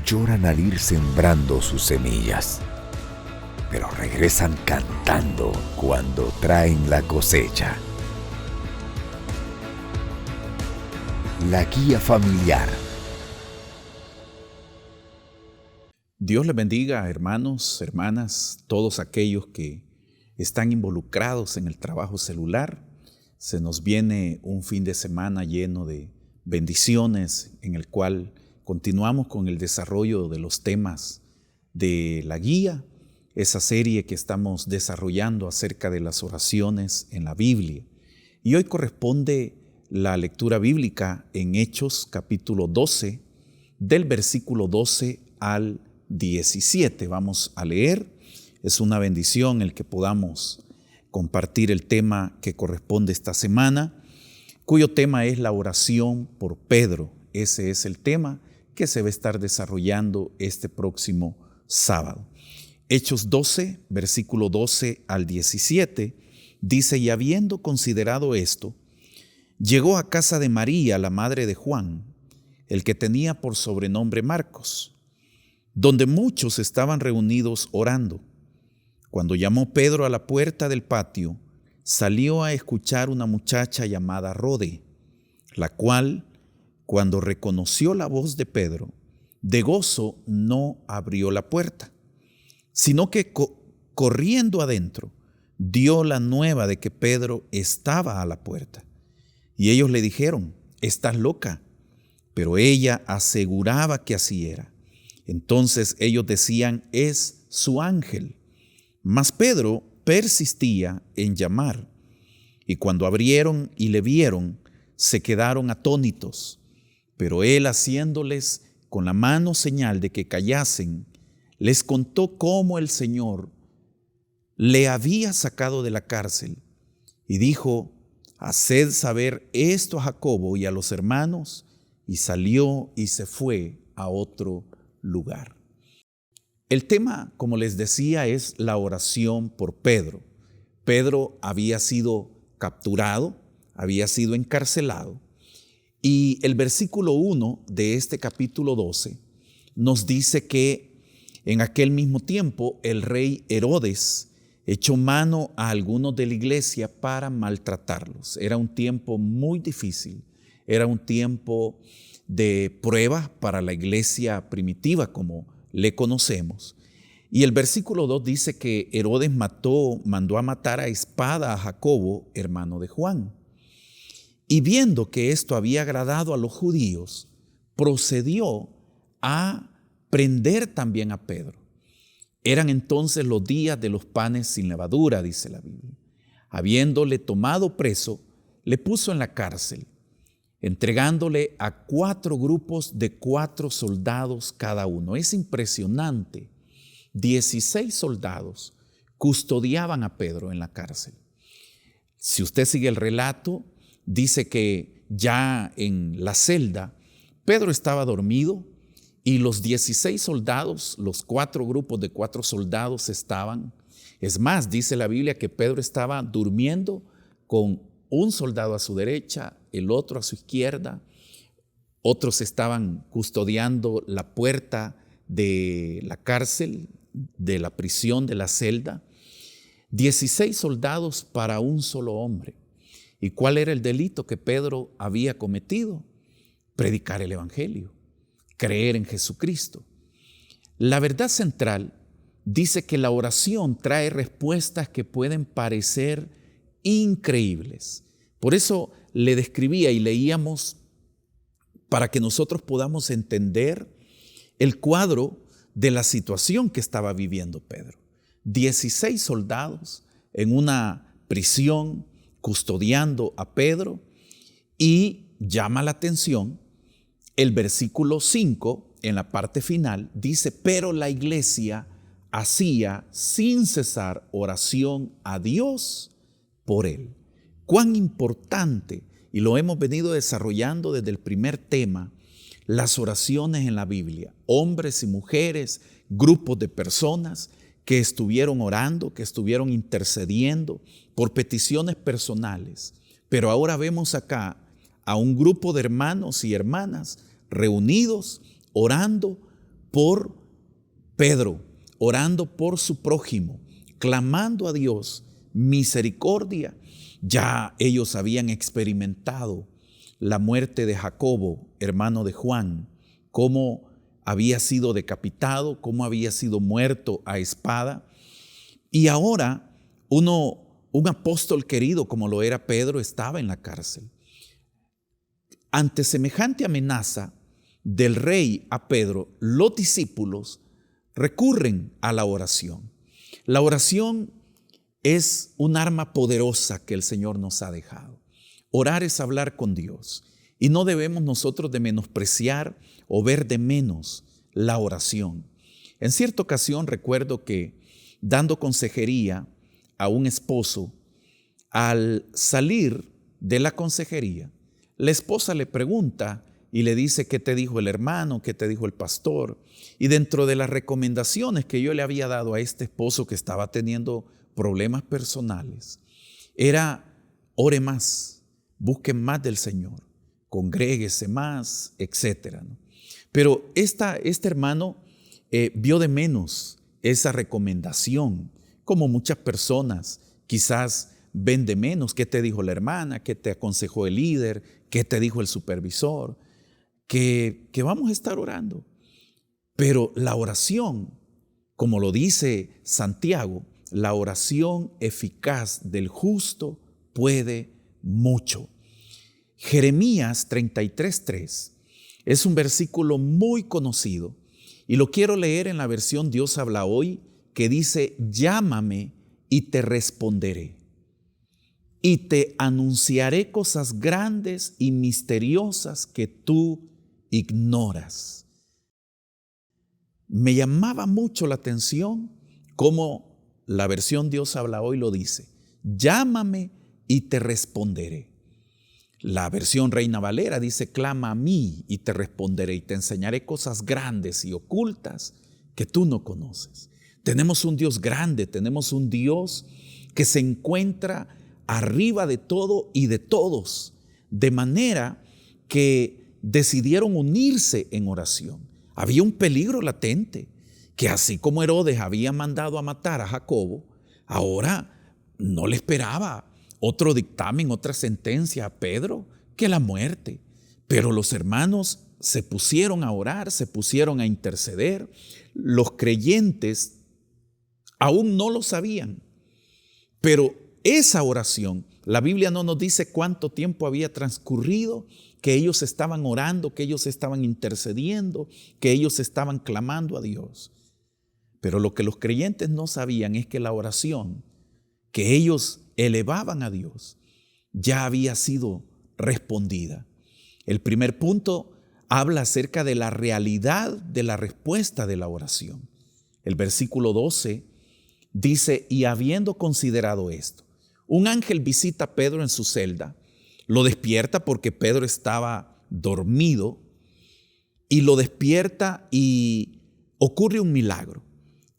lloran al ir sembrando sus semillas, pero regresan cantando cuando traen la cosecha. La guía familiar. Dios les bendiga, hermanos, hermanas, todos aquellos que están involucrados en el trabajo celular. Se nos viene un fin de semana lleno de bendiciones en el cual continuamos con el desarrollo de los temas de la guía, esa serie que estamos desarrollando acerca de las oraciones en la Biblia. Y hoy corresponde la lectura bíblica en Hechos capítulo 12, del versículo 12 al 17. Vamos a leer. Es una bendición el que podamos compartir el tema que corresponde esta semana, cuyo tema es la oración por Pedro. Ese es el tema que se va a estar desarrollando este próximo sábado. Hechos 12, versículo 12 al 17, dice: y habiendo considerado esto, llegó a casa de María, la madre de Juan, el que tenía por sobrenombre Marcos, donde muchos estaban reunidos orando. Cuando llamó Pedro a la puerta del patio, salió a escuchar una muchacha llamada Rode, la cual, cuando reconoció la voz de Pedro, de gozo no abrió la puerta, sino que corriendo adentro, dio la nueva de que Pedro estaba a la puerta. Y ellos le dijeron: «¿Estás loca?». Pero ella aseguraba que así era. Entonces ellos decían: «Es su ángel». Mas Pedro persistía en llamar. Y cuando abrieron y le vieron, se quedaron atónitos. Pero él, haciéndoles con la mano señal de que callasen, les contó cómo el Señor le había sacado de la cárcel. Y dijo: «Haced saber esto a Jacobo y a los hermanos». Y salió y se fue a otro lugar. El tema, como les decía, es la oración por Pedro. Pedro había sido capturado, había sido encarcelado. Y el versículo 1 de este capítulo 12 nos dice que en aquel mismo tiempo el rey Herodes echó mano a algunos de la iglesia para maltratarlos. Era un tiempo muy difícil, era un tiempo de prueba para la iglesia primitiva como le conocemos. Y el versículo 2 dice que Herodes mandó a matar a espada a Jacobo, hermano de Juan. Y viendo que esto había agradado a los judíos, procedió a prender también a Pedro. Eran entonces los días de los panes sin levadura, dice la Biblia. Habiéndole tomado preso, le puso en la cárcel, entregándole a 4 grupos de 4 soldados cada uno. Es impresionante. 16 soldados custodiaban a Pedro en la cárcel. Si usted sigue el relato, dice que ya en la celda Pedro estaba dormido y los 16 soldados, los 4 grupos de 4 soldados estaban. Es más, dice la Biblia que Pedro estaba durmiendo con un soldado a su derecha, el otro a su izquierda. Otros estaban custodiando la puerta de la cárcel, de la prisión, de la celda. 16 soldados para un solo hombre. ¿Y cuál era el delito que Pedro había cometido? Predicar el evangelio, creer en Jesucristo. La verdad central dice que la oración trae respuestas que pueden parecer increíbles. Por eso le describía y leíamos para que nosotros podamos entender el cuadro de la situación que estaba viviendo Pedro. 16 soldados en una prisión custodiando a Pedro, y llama la atención el versículo 5 en la parte final, dice: pero la iglesia hacía sin cesar oración a Dios por él. Cuán importante, y lo hemos venido desarrollando desde el primer tema, las oraciones en la Biblia. Hombres y mujeres, grupos de personas que estuvieron orando, que estuvieron intercediendo por peticiones personales. Pero ahora vemos acá a un grupo de hermanos y hermanas reunidos, orando por Pedro, orando por su prójimo, clamando a Dios misericordia. Ya ellos habían experimentado la muerte de Jacobo, hermano de Juan, cómo había sido decapitado, cómo había sido muerto a espada. Y ahora un apóstol querido como lo era Pedro estaba en la cárcel. Ante semejante amenaza del rey a Pedro, los discípulos recurren a la oración. La oración es un arma poderosa que el Señor nos ha dejado. Orar es hablar con Dios y no debemos nosotros de menospreciar o ver de menos la oración. En cierta ocasión recuerdo que dando consejería a un esposo, al salir de la consejería, la esposa le pregunta y le dice: ¿qué te dijo el hermano? ¿Qué te dijo el pastor? Y dentro de las recomendaciones que yo le había dado a este esposo que estaba teniendo problemas personales, era: ore más, busque más del Señor, congréguese más, etc. Pero este hermano vio de menos esa recomendación, como muchas personas quizás ven de menos. ¿Qué te dijo la hermana? ¿Qué te aconsejó el líder? ¿Qué te dijo el supervisor? Que vamos a estar orando. Pero la oración, como lo dice Santiago, la oración eficaz del justo puede mucho. Jeremías 33:3 es un versículo muy conocido y lo quiero leer en la versión Dios habla hoy, que dice: llámame y te responderé, y te anunciaré cosas grandes y misteriosas que tú ignoras. Me llamaba mucho la atención cómo la versión Dios habla hoy lo dice: llámame y te responderé. La versión Reina Valera dice: clama a mí y te responderé y te enseñaré cosas grandes y ocultas que tú no conoces. Tenemos un Dios grande, tenemos un Dios que se encuentra arriba de todo y de todos, de manera que decidieron unirse en oración. Había un peligro latente, que así como Herodes había mandado a matar a Jacobo, ahora no le esperaba otro dictamen, otra sentencia a Pedro que la muerte. Pero los hermanos se pusieron a orar, se pusieron a interceder. Los creyentes aún no lo sabían, pero esa oración, la Biblia no nos dice cuánto tiempo había transcurrido, que ellos estaban orando, que ellos estaban intercediendo, que ellos estaban clamando a Dios. Pero lo que los creyentes no sabían es que la oración que ellos elevaban a Dios ya había sido respondida. El primer punto habla acerca de la realidad de la respuesta de la oración. El versículo 12 dice: y habiendo considerado esto, un ángel visita a Pedro en su celda, lo despierta porque Pedro estaba dormido, y lo despierta y ocurre un milagro,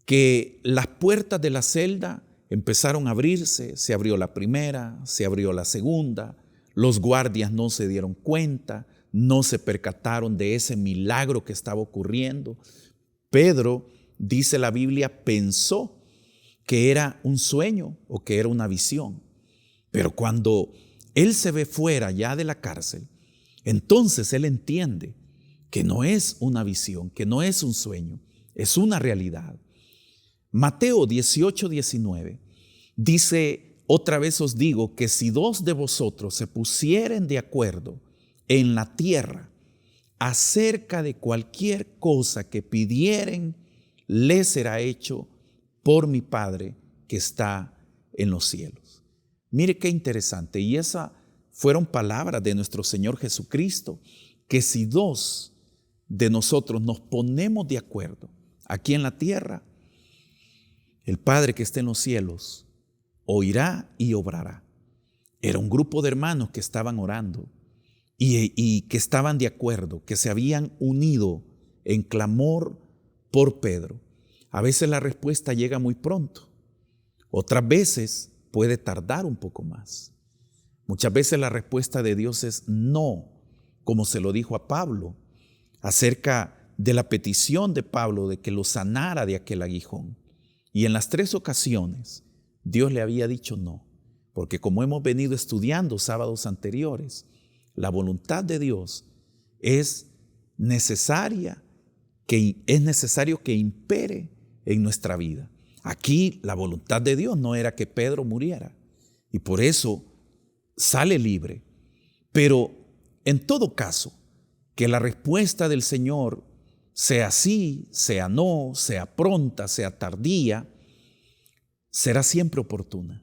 que las puertas de la celda empezaron a abrirse. Se abrió la primera, se abrió la segunda. Los guardias no se dieron cuenta, no se percataron de ese milagro que estaba ocurriendo. Pedro, dice la Biblia, pensó que era un sueño o que era una visión. Pero cuando él se ve fuera ya de la cárcel, entonces él entiende que no es una visión, que no es un sueño, es una realidad. Mateo 18:19 dice: otra vez os digo que si dos de vosotros se pusieren de acuerdo en la tierra acerca de cualquier cosa que pidieren, les será hecho por mi Padre que está en los cielos. Mire qué interesante. Y esas fueron palabras de nuestro Señor Jesucristo, que si dos de nosotros nos ponemos de acuerdo aquí en la tierra, el Padre que está en los cielos oirá y obrará. Era un grupo de hermanos que estaban orando y que estaban de acuerdo, que se habían unido en clamor por Pedro. A veces la respuesta llega muy pronto, otras veces puede tardar un poco más. Muchas veces la respuesta de Dios es no, como se lo dijo a Pablo acerca de la petición de Pablo de que lo sanara de aquel aguijón. Y en las 3 ocasiones Dios le había dicho no, porque como hemos venido estudiando sábados anteriores, la voluntad de Dios es necesario que impere en nuestra vida. Aquí la voluntad de Dios no era que Pedro muriera, y por eso sale libre. Pero en todo caso, que la respuesta del Señor sea sí, sea no, sea pronta, sea tardía, será siempre oportuna.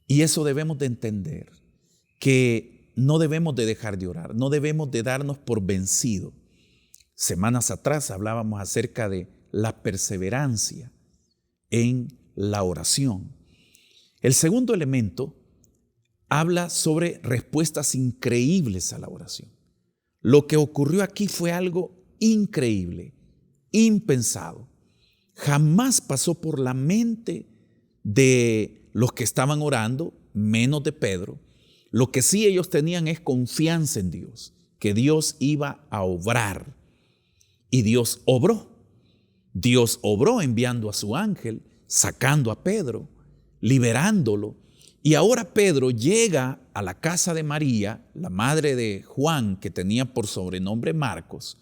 Y eso debemos de entender, que no debemos de dejar de orar, no debemos de darnos por vencido. Semanas atrás hablábamos acerca de la perseverancia en la oración. El segundo elemento habla sobre respuestas increíbles a la oración. Lo que ocurrió aquí fue algo increíble, impensado. Jamás pasó por la mente de los que estaban orando, menos de Pedro. Lo que sí ellos tenían es confianza en Dios, que Dios iba a obrar. Y Dios obró. Dios obró enviando a su ángel, sacando a Pedro, liberándolo. Y ahora Pedro llega a la casa de María, la madre de Juan, que tenía por sobrenombre Marcos,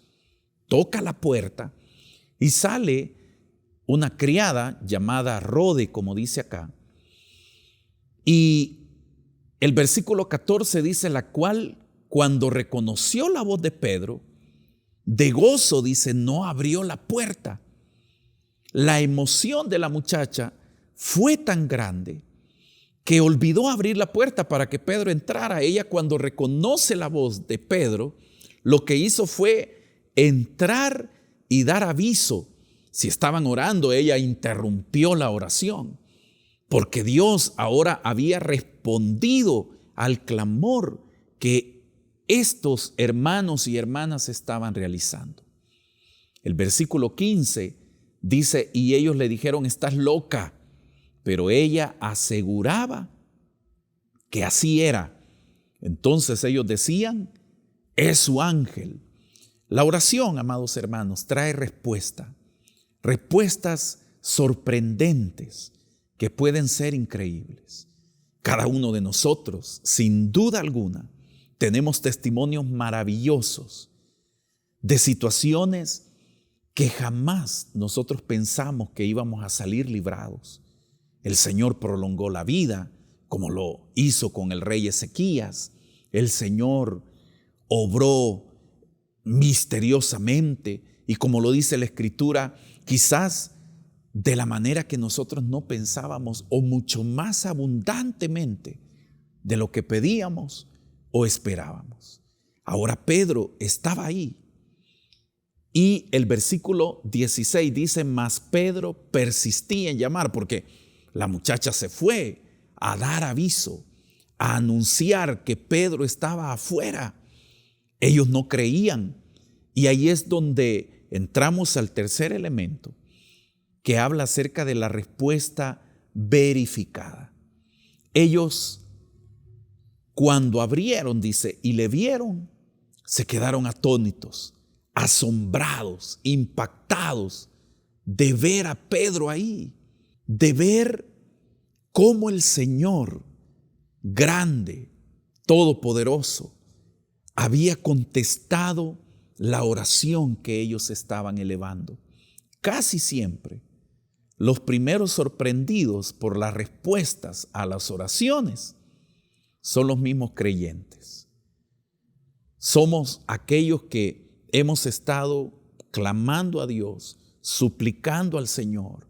toca la puerta y sale una criada llamada Rode, como dice acá. Y el versículo 14 dice, la cual cuando reconoció la voz de Pedro, de gozo, dice, no abrió la puerta. La emoción de la muchacha fue tan grande que olvidó abrir la puerta para que Pedro entrara. Ella, cuando reconoce la voz de Pedro, lo que hizo fue entrar y dar aviso. Si estaban orando, ella interrumpió la oración, porque Dios ahora había respondido al clamor que estos hermanos y hermanas estaban realizando. El versículo 15 dice, y ellos le dijeron, estás loca. Pero ella aseguraba que así era. Entonces ellos decían, es su ángel. La oración, amados hermanos, trae respuestas sorprendentes que pueden ser increíbles. Cada uno de nosotros, sin duda alguna, tenemos testimonios maravillosos de situaciones que jamás nosotros pensamos que íbamos a salir librados. El Señor prolongó la vida, como lo hizo con el rey Ezequías. El Señor obró misteriosamente y, como lo dice la Escritura, quizás de la manera que nosotros no pensábamos, o mucho más abundantemente de lo que pedíamos o esperábamos. Ahora Pedro estaba ahí. Y el versículo 16 dice, mas Pedro persistía en llamar, porque la muchacha se fue a dar aviso, a anunciar que Pedro estaba afuera. Ellos no creían. Y ahí es donde entramos al tercer elemento, que habla acerca de la respuesta verificada. Ellos, cuando abrieron, dice, y le vieron, se quedaron atónitos, asombrados, impactados de ver a Pedro ahí, de ver cómo el Señor, grande, todopoderoso, había contestado la oración que ellos estaban elevando. Casi siempre, los primeros sorprendidos por las respuestas a las oraciones son los mismos creyentes. Somos aquellos que hemos estado clamando a Dios, suplicando al Señor.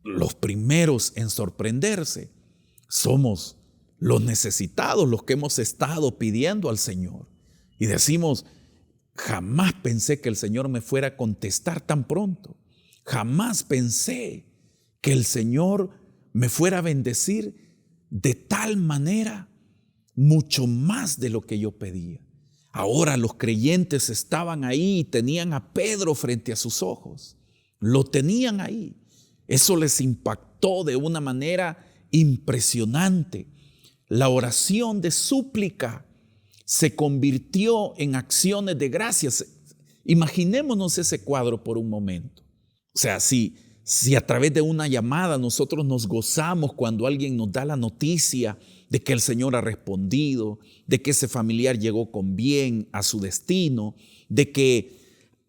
Los primeros en sorprenderse somos los necesitados, los que hemos estado pidiendo al Señor. Y decimos, jamás pensé que el Señor me fuera a contestar tan pronto. Jamás pensé que el Señor me fuera a bendecir de tal manera, mucho más de lo que yo pedía. Ahora los creyentes estaban ahí y tenían a Pedro frente a sus ojos. Lo tenían ahí. Eso les impactó de una manera impresionante. La oración de súplica se convirtió en acciones de gracias. Imaginémonos ese cuadro por un momento. O sea, si a través de una llamada nosotros nos gozamos cuando alguien nos da la noticia de que el Señor ha respondido, de que ese familiar llegó con bien a su destino, de que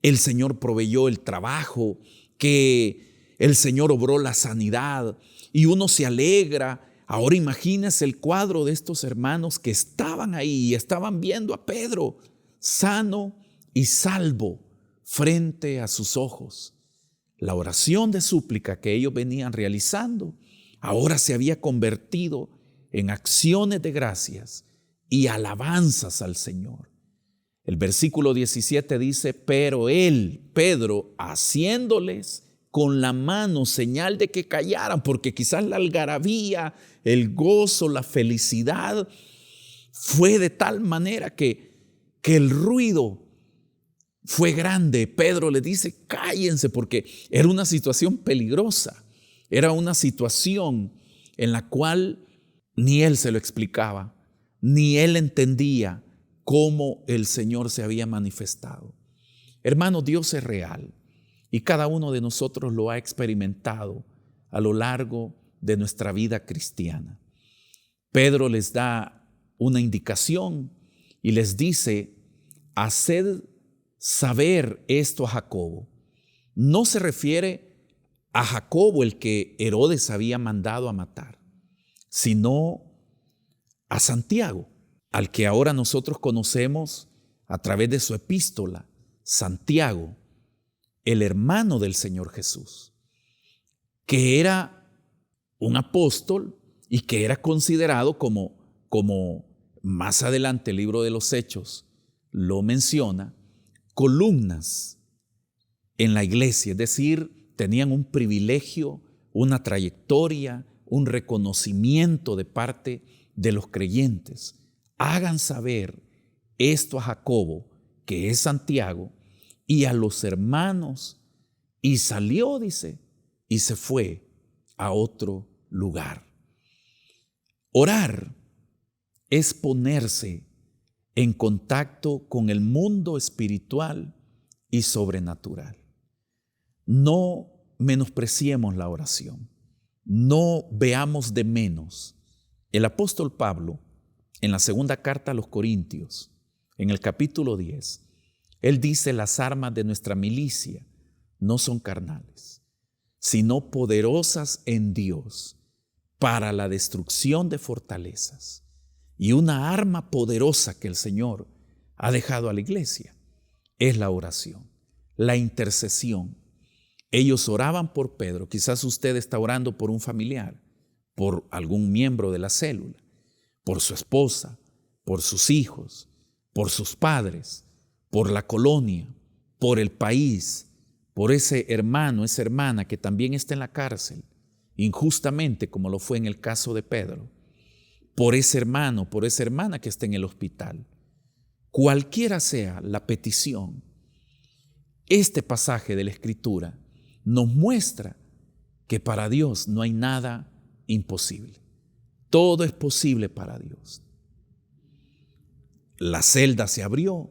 el Señor proveyó el trabajo, que el Señor obró la sanidad y uno se alegra. Ahora imagínese el cuadro de estos hermanos que estaban ahí y estaban viendo a Pedro sano y salvo frente a sus ojos. La oración de súplica que ellos venían realizando ahora se había convertido en acciones de gracias y alabanzas al Señor. El versículo 17 dice: pero él, Pedro, haciéndoles con la mano señal de que callaran, porque quizás la algarabía, el gozo, la felicidad fue de tal manera que el ruido fue grande. Pedro le dice: cállense, porque era una situación peligrosa, era una situación en la cual ni él se lo explicaba, ni él entendía cómo el Señor se había manifestado. Hermanos, Dios es real y cada uno de nosotros lo ha experimentado a lo largo de nuestra vida cristiana. Pedro les da una indicación y les dice: haced saber esto a Jacobo. No se refiere a Jacobo, el que Herodes había mandado a matar, sino a Santiago, al que ahora nosotros conocemos a través de su epístola, Santiago, el hermano del Señor Jesús, que era un apóstol y que era considerado como más adelante el libro de los Hechos lo menciona, columnas en la iglesia, es decir, tenían un privilegio, una trayectoria, un reconocimiento de parte de los creyentes. Hagan saber esto a Jacobo, que es Santiago, y a los hermanos. Y salió, dice, y se fue a otro lugar. Orar es ponerse en contacto con el mundo espiritual y sobrenatural. No menospreciemos la oración, no veamos de menos. El apóstol Pablo, en la segunda carta a los Corintios, en el capítulo 10, él dice: las armas de nuestra milicia no son carnales, sino poderosas en Dios para la destrucción de fortalezas. Y una arma poderosa que el Señor ha dejado a la iglesia es la oración, la intercesión. Ellos oraban por Pedro. Quizás usted está orando por un familiar, por algún miembro de la célula, por su esposa, por sus hijos, por sus padres, por la colonia, por el país, por ese hermano, esa hermana que también está en la cárcel, injustamente como lo fue en el caso de Pedro, por ese hermano, por esa hermana que está en el hospital. Cualquiera sea la petición, este pasaje de la Escritura nos muestra que para Dios no hay nada imposible. Todo es posible para Dios. La celda se abrió,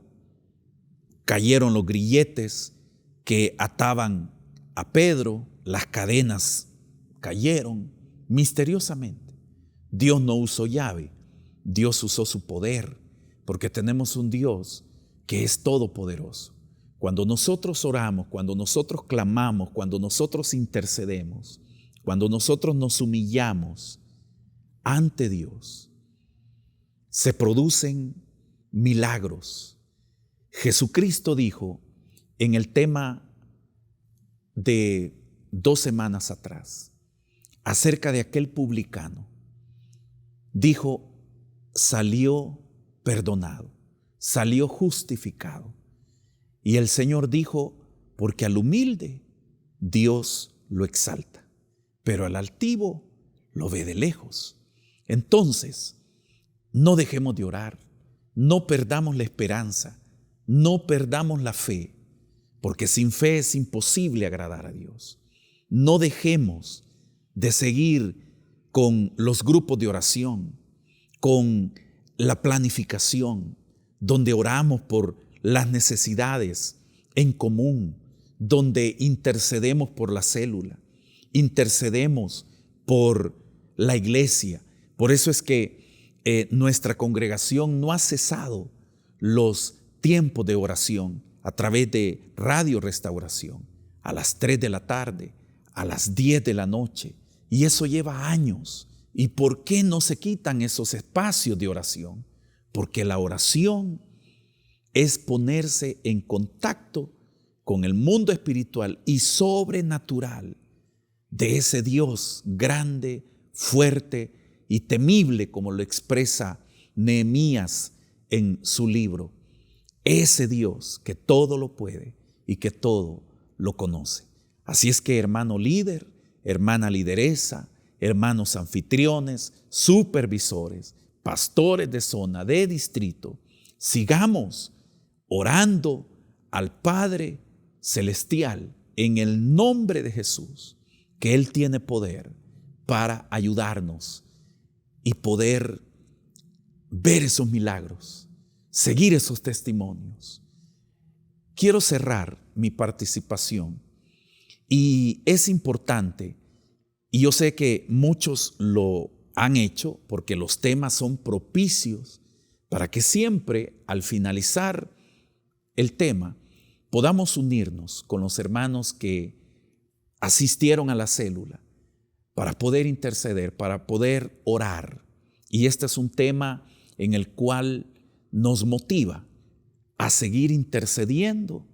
cayeron los grilletes que ataban a Pedro, las cadenas cayeron misteriosamente. Dios no usó llave, Dios usó su poder, porque tenemos un Dios que es todopoderoso. Cuando nosotros oramos, cuando nosotros clamamos, cuando nosotros intercedemos, cuando nosotros nos humillamos ante Dios, se producen milagros. Jesucristo dijo en el tema de 2 semanas atrás, acerca de aquel publicano, dijo: salió perdonado, salió justificado. Y el Señor dijo: porque al humilde Dios lo exalta, pero al altivo lo ve de lejos. Entonces, no dejemos de orar, no perdamos la esperanza, no perdamos la fe, porque sin fe es imposible agradar a Dios. No dejemos de seguir con los grupos de oración, con la planificación, donde oramos por las necesidades en común, donde intercedemos por la célula, intercedemos por la iglesia. Por eso es que nuestra congregación no ha cesado los tiempos de oración a través de Radio Restauración, a las 3 de la tarde, a las 10 de la noche. Y eso lleva años. ¿Y por qué no se quitan esos espacios de oración? Porque la oración es ponerse en contacto con el mundo espiritual y sobrenatural de ese Dios grande, fuerte y temible, como lo expresa Nehemías en su libro. Ese Dios que todo lo puede y que todo lo conoce. Así es que, hermano líder, hermana lideresa, hermanos anfitriones, supervisores, pastores de zona, de distrito, sigamos orando al Padre Celestial en el nombre de Jesús, que Él tiene poder para ayudarnos y poder ver esos milagros, seguir esos testimonios. Quiero cerrar mi participación y es importante, y yo sé que muchos lo han hecho porque los temas son propicios para que siempre al finalizar el tema podamos unirnos con los hermanos que asistieron a la célula para poder interceder, para poder orar. Y este es un tema en el cual nos motiva a seguir intercediendo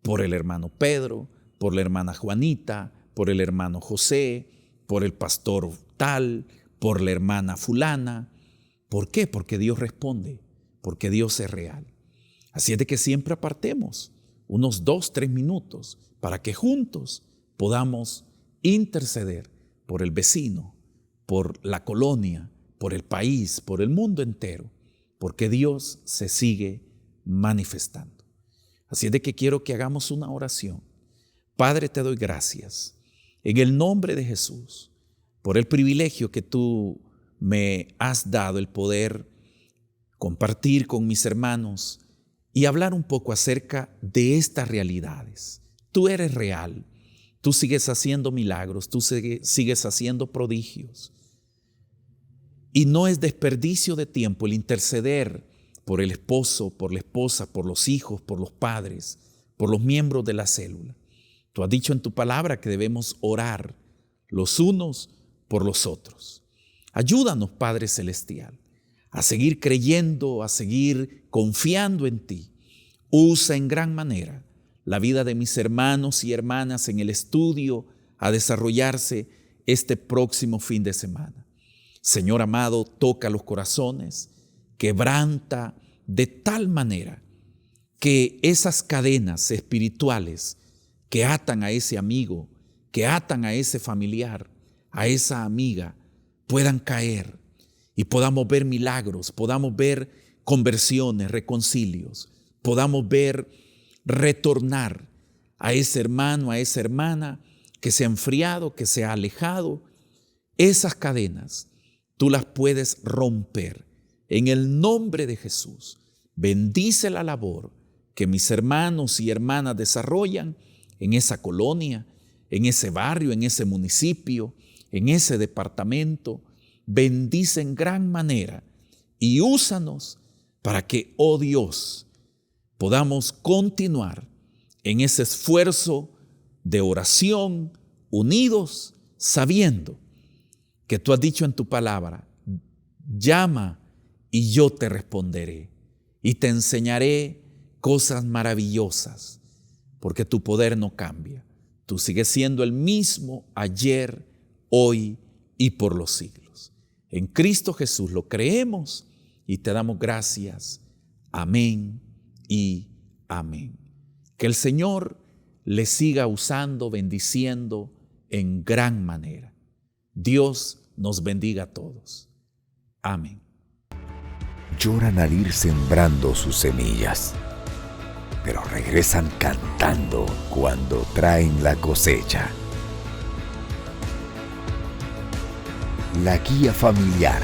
por el hermano Pedro, por la hermana Juanita, por el hermano José, por el pastor tal, por la hermana fulana. ¿Por qué? Porque Dios responde, porque Dios es real. Así es de que siempre apartemos unos 2-3 minutos para que juntos podamos interceder por el vecino, por la colonia, por el país, por el mundo entero, porque Dios se sigue manifestando. Así es de que quiero que hagamos una oración. Padre, te doy gracias en el nombre de Jesús por el privilegio que tú me has dado, el poder compartir con mis hermanos y hablar un poco acerca de estas realidades. Tú eres real, tú sigues haciendo milagros, tú sigues haciendo prodigios. Y no es desperdicio de tiempo el interceder por el esposo, por la esposa, por los hijos, por los padres, por los miembros de la célula. Tú has dicho en tu palabra que debemos orar los unos por los otros. Ayúdanos, Padre Celestial, a seguir creyendo, a seguir confiando en ti. Usa en gran manera la vida de mis hermanos y hermanas en el estudio a desarrollarse este próximo fin de semana. Señor amado, toca los corazones, quebranta de tal manera que esas cadenas espirituales que atan a ese amigo, que atan a ese familiar, a esa amiga, puedan caer y podamos ver milagros, podamos ver conversiones, reconcilios, podamos ver retornar a ese hermano, a esa hermana que se ha enfriado, que se ha alejado. Esas cadenas tú las puedes romper en el nombre de Jesús. Bendice la labor que mis hermanos y hermanas desarrollan en esa colonia, en ese barrio, en ese municipio, en ese departamento. Bendice en gran manera y úsanos para que, oh Dios, podamos continuar en ese esfuerzo de oración, unidos, sabiendo que tú has dicho en tu palabra: llama y yo te responderé y te enseñaré cosas maravillosas, porque tu poder no cambia. Tú sigues siendo el mismo ayer, hoy y por los siglos. En Cristo Jesús lo creemos y te damos gracias. Amén y amén. Que el Señor le siga usando, bendiciendo en gran manera. Dios nos bendiga a todos. Amén. Lloran al ir sembrando sus semillas, pero regresan cantando cuando traen la cosecha. La guía familiar